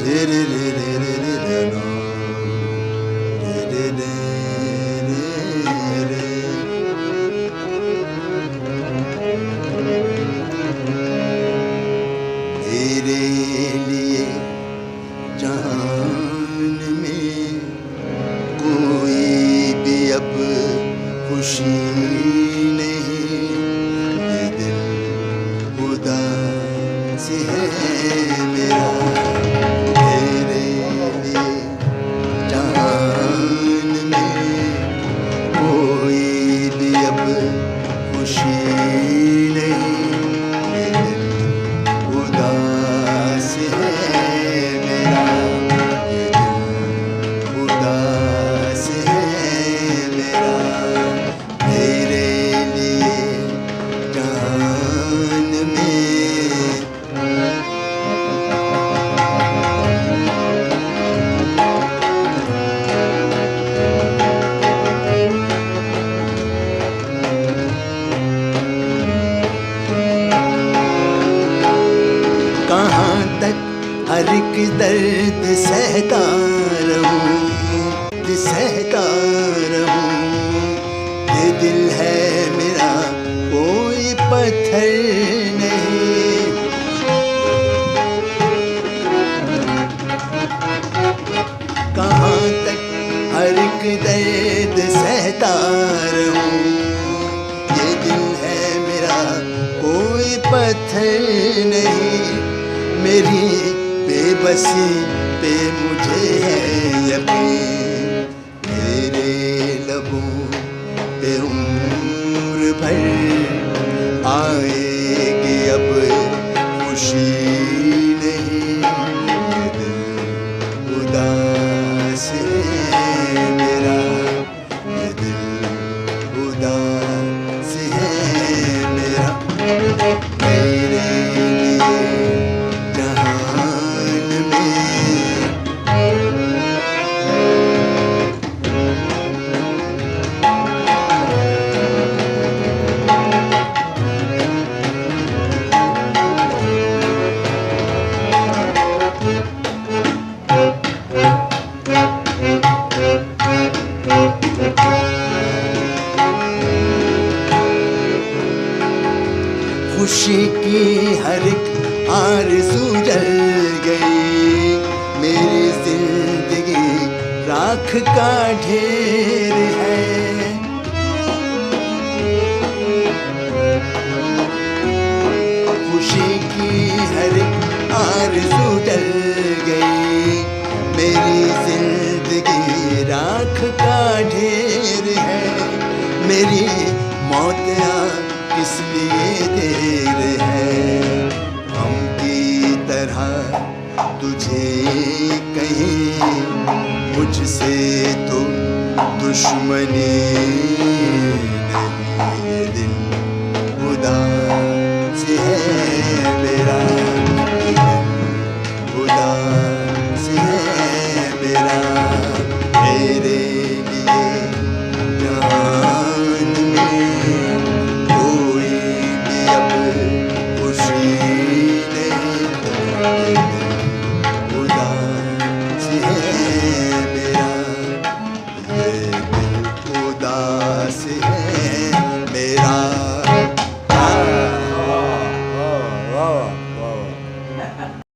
तेरे लिए जान में कोई भी अब खुशी नहीं, ये दिल उदास है मेरा। तेरे लिए जान में कोई भी अब खुशी नहीं, ये दिल उदास है मेरा, ये दिल उदास है मेरा। तेरे लिए जान में कहाँ तक हर एक दर्द सहता रहूं, सहता रहूं। ये दिल है मेरा कोई पत्थर नहीं, कहाँ तक हर एक दर्द सहता रहूं। ये दिल है मेरा कोई पत्थर नहीं, मेरी बेबसी पे मुझे है यकीन। तेरे लबों पे उम्र भर आएगी अब खुशी नहीं, ये दिल उदास है मेरा, ये दिल उदास है मेरा। तेरे लिए जहान में खुशी की हर एक आरज़ू जल गई, मेरी जिंदगी राख का ढेर है। खुशी की हर एक आरज़ू जल गई, मेरी जिंदगी राख का ढेर है। मेरी मौत किस लिए देर है, हम की तरह तुझे कहीं मुझसे तो दुश्मनी नहीं। ये दिल उदास है मेरा, ये दिल उदास है मेरा। तेरे लिए जान में कोई भी अब खुशी नहीं।